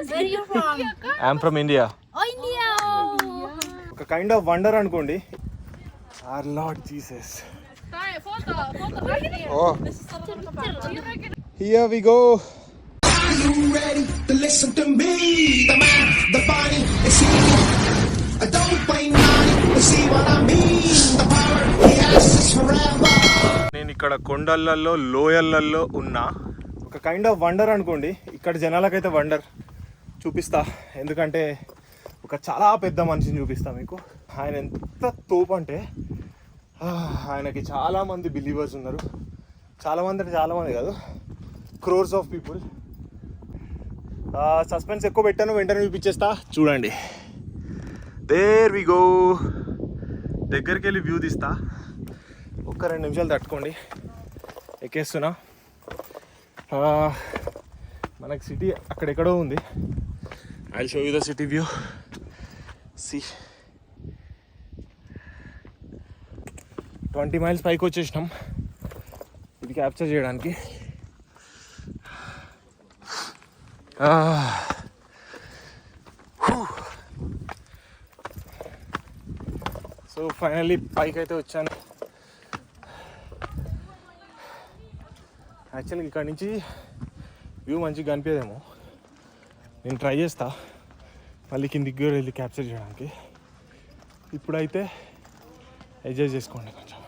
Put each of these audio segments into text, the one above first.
Where are you from? I'm from India. Oh, India. ఒక kind of wonder అనుకోండి. Our Lord Jesus. Oh. Here we go. Are you ready to listen to me? The man, the body, it's he. Don't play naughty to see what I mean. The power he has is forever. నేను ఇక్కడ కొండలలో లోయలలో ఉన్నా. ఒక kind of wonder అనుకోండి. ఇక్కడ జనాలకైతే wonder చూపిస్తా, ఎందుకంటే ఒక చాలా పెద్ద మనిషిని చూపిస్తా మీకు. ఆయన ఎంత తోపు అంటే ఆయనకి చాలామంది బిలీవర్స్ ఉన్నారు. చాలామంది అంటే చాలామంది కాదు, క్రోర్స్ ఆఫ్ పీపుల్. సస్పెన్స్ ఎక్కువ పెట్టాను, వెంటనే చూపించేస్తా చూడండి. There we go. దగ్గరికి వెళ్ళి వ్యూ తీస్తా. ఒక్క 2 నిమిషాలు తట్టుకోండి, ఎక్కేస్తున్నా. మనకి సిటీ అక్కడెక్కడో ఉంది. I will show you the city view. See 20 miles పైకి వచ్చేసినాం ఇది క్యాప్చర్ చేయడానికి. సో ఫైనల్లీ పైకి అయితే వచ్చాను. యాక్చువల్గా ఇక్కడ నుంచి వ్యూ మంచిగా కనిపించేదేమో. నేను ట్రై చేస్తా మళ్ళీ కిందికి కూడా వెళ్ళి క్యాప్చర్ చేయడానికి. ఇప్పుడైతే ఎంజాయ్ చేసుకోండి. కొంచెం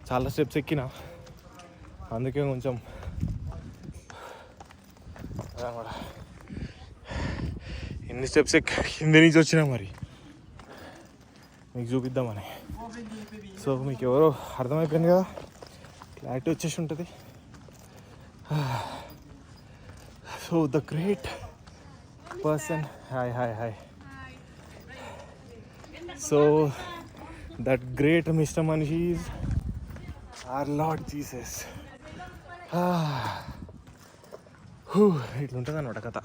చాలా స్టెప్స్ ఎక్కినా, అందుకే కొంచెం ఎన్ని స్టెప్స్ కింద నుంచి వచ్చినా మరి మీకు చూపిద్దామని. సో మీకు ఎవరో అర్థమైపోయింది కదా, క్లారిటీ వచ్చేసి ఉంటుంది. So the great person, hi hi hi. So that great mister మనిషి ఈజ్ our Lord Jesus. ఇట్లుంటుంది అన్నమాట కథ.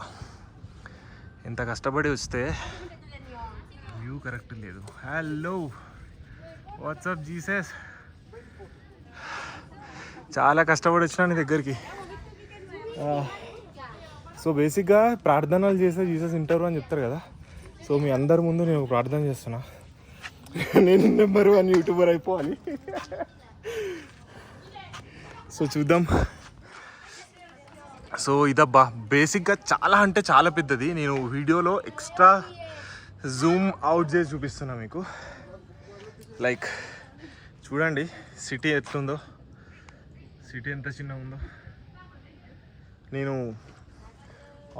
ఎంత కష్టపడి వస్తే వ్యూ కరెక్ట్ లేదు. Hello, WhatsApp Jesus. చాలా కష్టపడి వచ్చినా నీ దగ్గరికి. సో బేసిక్గా ప్రార్థనలు చేస్తే జీసస్ వింటారు అని చెప్తారు కదా. సో మీ అందరి ముందు నేను ప్రార్థన చేస్తున్నా, నేను నెంబర్ 1 యూట్యూబర్ అయిపోవాలి. సో చూద్దాం. సో ఇదబ్బా బేసిక్గా చాలా అంటే చాలా పెద్దది. నేను వీడియోలో ఎక్స్ట్రా జూమ్ అవుట్ చేసి చూపిస్తున్నా మీకు. లైక్ చూడండి సిటీ ఎట్లుందో, సిటీ ఎంత చిన్నగా ఉందో. నేను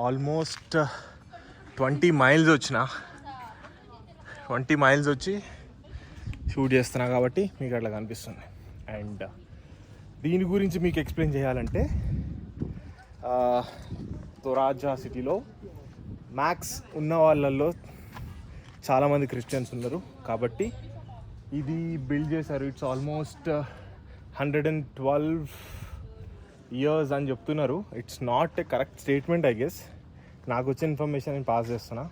ఆల్మోస్ట్ 20 మైల్స్ వచ్చిన, 20 మైల్స్ వచ్చి షూట్ చేస్తున్నా కాబట్టి మీకు అట్లా కనిపిస్తుంది. అండ్ దీని గురించి మీకు ఎక్స్ప్లెయిన్ చేయాలంటే తొరాజా సిటీలో మ్యాక్స్ ఉన్న వాళ్ళల్లో చాలామంది క్రిస్టియన్స్ ఉన్నారు కాబట్టి ఇది బిల్డ్ చేశారు. ఇట్స్ ఆల్మోస్ట్ 112 years అని చెప్తున్నారు. It's not a correct statement I guess. నాకు వచ్చిన ఇన్ఫర్మేషన్ నేను పాస్ చేస్తున్నా,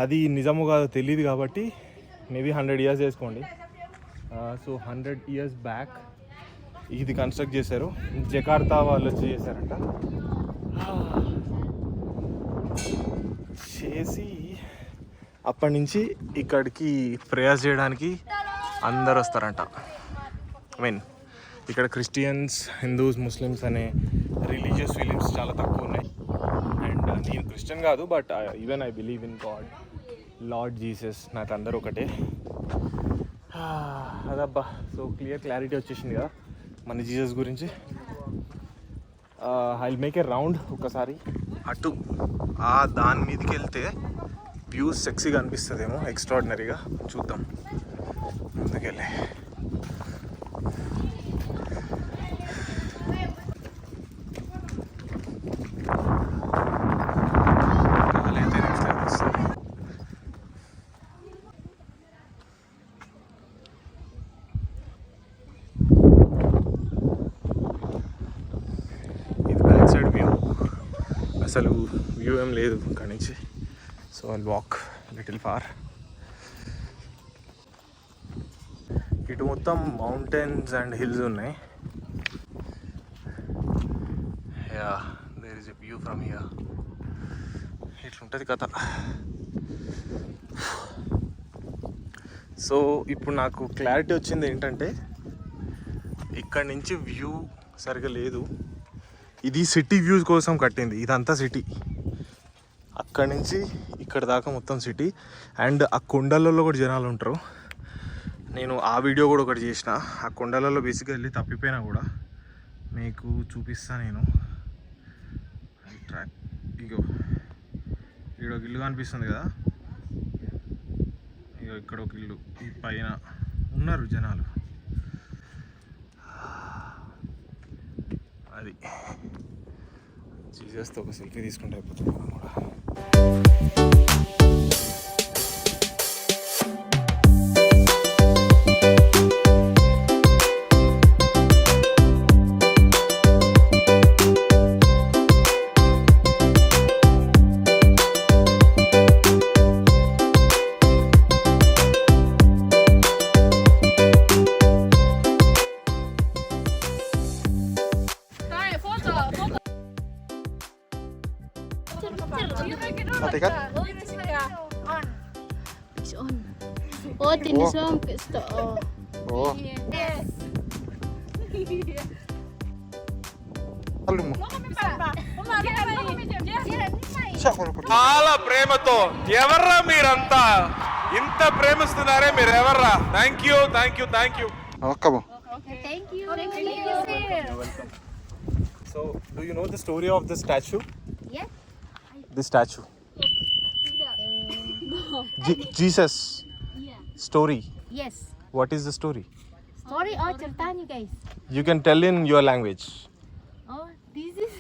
అది నిజమో కాదో తెలియదు కాబట్టి మేబీ 100 years చేసుకోండి. సో 100 years బ్యాక్ ఇది కన్స్ట్రక్ట్ చేశారు. జకార్తా వాళ్ళు వచ్చి చేశారంట. చేసి అప్పటి నుంచి ఇక్కడికి ప్రేయర్స్ చేయడానికి అందరు వస్తారంట. ఐ మీన్ ఇక్కడ క్రిస్టియన్స్, హిందూస్, ముస్లిమ్స్ అనే రిలీజియస్ ఫీలింగ్స్ చాలా తక్కువ ఉన్నాయి. అండ్ నేను క్రిస్టియన్ కాదు, but even I believe in God, lord Jesus. నాకు అందరూ ఒకటే. అదబ్బా. సో క్లారిటీ వచ్చేసింది కదా మన జీసస్ గురించి. I will make a round. ఒకసారి అటు దాని మీదకి వెళ్తే వ్యూ సెక్సీగా అనిపిస్తుందేమో, ఎక్స్ట్రాడినరీగా. చూద్దాం ముందుకెళ్ళి. అసలు వ్యూ ఏం లేదు అక్కడి నుంచి. So I walk little far. ఇటు మొత్తం మౌంటైన్స్ అండ్ హిల్స్ ఉన్నాయి. Yeah, there is a view from here. ఇట్లుంటుంది కథ. సో ఇప్పుడు నాకు క్లారిటీ వచ్చింది ఏంటంటే, ఇక్కడ నుంచి వ్యూ సరిగా లేదు. ఇది సిటీ వ్యూస్ కోసం కట్టింది, ఇదంతా సిటీ. అక్కడి నుంచి ఇక్కడ దాకా మొత్తం సిటీ. అండ్ ఆ కొండలలో కూడా జనాలు ఉంటారు. నేను ఆ వీడియో కూడా ఒకటి చేసిన. ఆ కొండలలో బేసిక్గా వెళ్ళి తప్పిపోయినా కూడా మీకు చూపిస్తాను నేను. ట్రాక్ ఇగో ఇక్కడ ఒక ఇల్లు కనిపిస్తుంది కదా, ఇగో ఇక్కడ ఒక ఇల్లు, ఈ పైన ఉన్నారు జనాలు. అది జీసస్తో ఒక సెల్ఫీ తీసుకుంటే అయిపోతుంది మనం కూడా. Matikat? On. It's on. Oh, tinisong gusto. Oh. Oh. Yes. చాలా ప్రేమతో ఎవర్రా మీరంతా ఇంత ప్రేమిస్తున్నారే మీరు ఎవర్రా? Thank you thank you thank you. Thank you. Thank you, sir. So do you know the story of the statue? Yes. The statue Jesus story. Yes. What is the story? Story or cerita niyo, guys? You can tell in your language. Oh, this is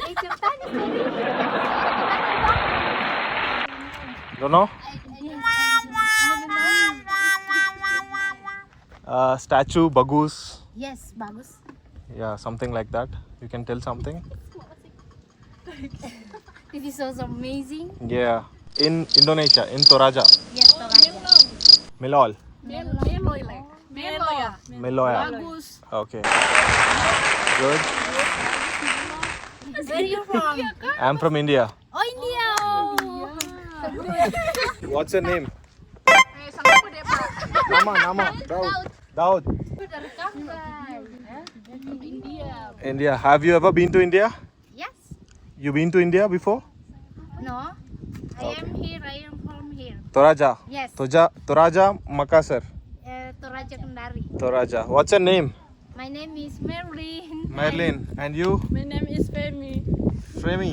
cerita niyo, story. You know? Statue, bagus. Yes, bagus. Yeah, something like that. You can tell something? This is also amazing. Yeah. In Indonesia, in Toraja. Yes, Toraja. Milol. Meloya. Meloya. Bagus. Okay. Good. Where you from? I'm from India. Oh, India. What's your name? Nama. Daud. India. Have you ever been to India? Yes. You been to India before? No. I am here. I am from here. Toraja. Yes. Toraja, Makassar. Toraja Kendari. Toraja. What's your name? My name is Marilyn. Marilyn. And you? My name is Femi. Fremi.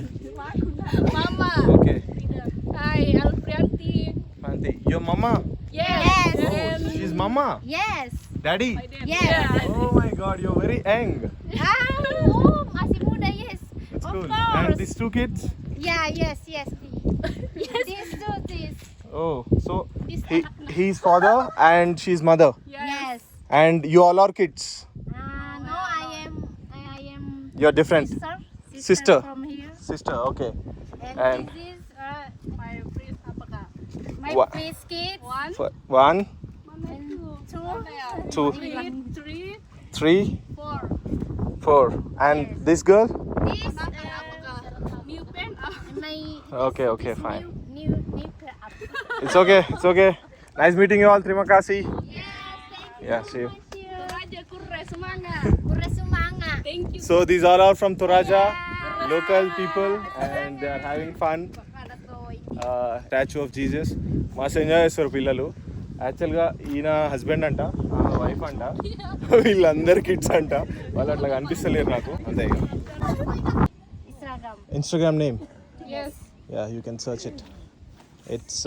Mama. Okay. Hi, Alfrianti. Auntie. Your mama? Yes. Oh, she's mama. Yes. Daddy? Yes. Oh my god, you're very young. Oh, masih muda, yes. That's Of cool. course. And these two kids? Yeah, yes. This do this. Oh, so This he's father and she's mother. Yes. And you all are kids. No, I am You're different. sister from here. Sister, okay. And And- this is My friend apakah? my What? face kids. One, One, And two. two, three, 3, four. 4. And this girl? This Apakah? New pen? my Okay, okay, fine. new pair up. It's okay. Nice meeting you all. Terima kasih. Yes, thank you. Yeah, see you. Thank you. Raja Kurre semangat. Pura sumanga. Thank you. So these all are from Toraja, local people, and they are having fun. Statue of Jesus మస్తు enjoy చేస్తారు పిల్లలు. యాక్చువల్గా ఈయన husband అంట, wife అంట, వీళ్ళందరు kids అంట. వాళ్ళు అట్లా కనిపిస్తలేరు నాకు, అంతే. Instagram. Instagram name? Yes. Yeah, you can search it. It's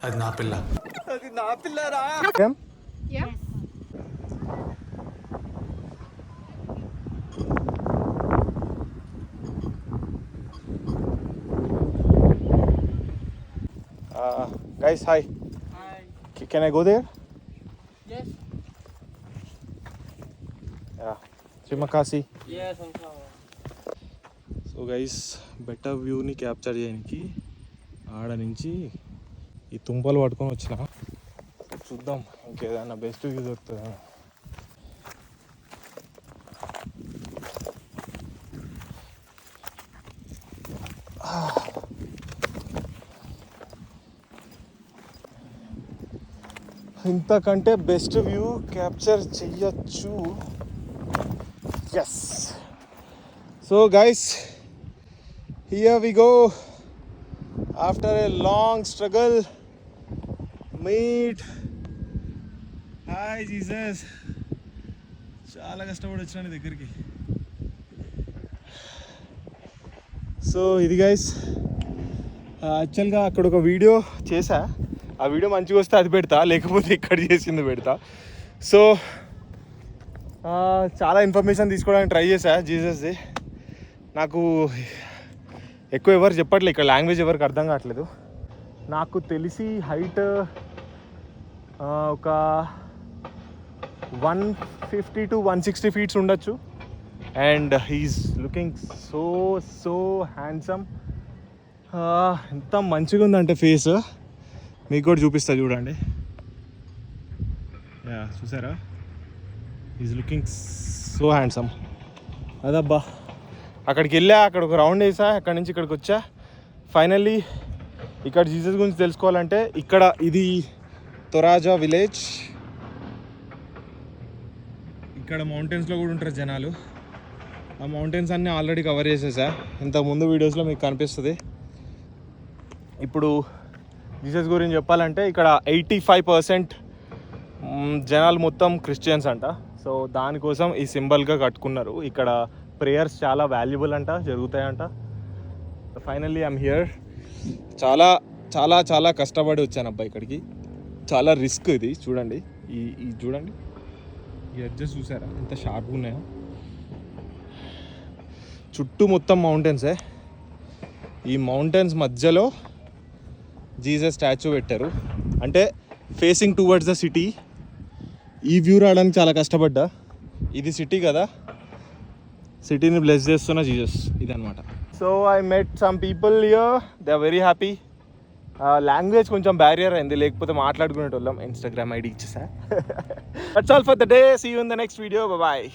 అది నా పిల్ల. Yeah. guys, hi. Can I go there? Yes. Yeah. Terima kasih. Yes, so guys, better వ్యూని క్యాప్చర్ చేయడానికి ఆడ నుంచి ఈ తుంపలు పట్టుకొని వచ్చిన. చూద్దాం ఇంకేదైనా బెస్ట్ వ్యూ దొరుకుతుందా. ఇంతకంటే బెస్ట్ వ్యూ క్యాప్చర్ చెయ్యొచ్చు. Yes. So guys, here we go. After a long struggle, meet. Hi Jesus. చాలా కష్టపడి వచ్చినాను దగ్గరికి. సో ఇది గైస్, యాక్చువల్గా అక్కడ ఒక వీడియో చేశా. ఆ వీడియో మంచిగా వస్తే అది పెడతా, లేకపోతే ఇక్కడ చేసింది పెడతా. సో చాలా ఇన్ఫర్మేషన్ తీసుకోవడానికి ట్రై చేశా జీసస్ది. నాకు ఎక్కువ ఎవరు చెప్పట్లేదు, ఇక్కడ లాంగ్వేజ్ ఎవరికి అర్థం కావట్లేదు. నాకు తెలిసి హైట్ ఒక 150 to 160 ఫీట్స్ ఉండొచ్చు. And he's looking so handsome. ఎంత మంచిగా ఉందంటే ఫేస్, మీకు కూడా చూపిస్తా చూడండి. యా, చూసారా? Is looking so handsome. అదబ్బా, అక్కడికి వెళ్ళా, అక్కడ ఒక రౌండ్ వేసా, అక్కడి నుంచి ఇక్కడికి వచ్చా. ఫైనల్లీ ఇక్కడ జీసస్ గురించి తెలుసుకోవాలంటే ఇక్కడ ఇది తొరాజా విలేజ్. ఇక్కడ మౌంటైన్స్లో కూడా ఉంటారు జనాలు. ఆ మౌంటైన్స్ అన్నీ ఆల్రెడీ కవర్ చేసేసా, ఇంతకుముందు వీడియోస్లో మీకు కనిపిస్తుంది. ఇప్పుడు జీసస్ గురించి చెప్పాలంటే ఇక్కడ 85% జనాలు మొత్తం క్రిస్టియన్స్ అంట. సో దానికోసం ఈ సింబల్గా కట్టుకున్నారు. ఇక్కడ ప్రేయర్స్ చాలా వాల్యుబుల్ అంట, జరుగుతాయంట. Finally I'm here. చాలా చాలా చాలా కష్టపడి వచ్చాను అబ్బా ఇక్కడికి. చాలా రిస్క్ ఇది. చూడండి, ఈ చూడండి, ఈ ఎడ్జెస్ చూసారా ఎంత షార్ప్గా ఉన్నాయో. చుట్టూ మొత్తం మౌంటైన్సే. ఈ మౌంటైన్స్ మధ్యలో జీసస్ స్టాచ్యూ పెట్టారు, అంటే ఫేసింగ్ టువర్డ్స్ ద సిటీ. ఈ వ్యూ రావడానికి చాలా కష్టపడ్డా. ఇది సిటీ కదా, సిటీని బ్లెస్ చేస్తున్న జీసస్ ఇదనమాట. So I met some people here, they are very happy. Language కొంచెం బ్యారియర్ అయింది, లేకపోతే మాట్లాడుకునేటోళ్ళం. ఇన్స్టాగ్రామ్ ఐడి ఇచ్చేసా. That's all for the day. See you in the next video. Bye.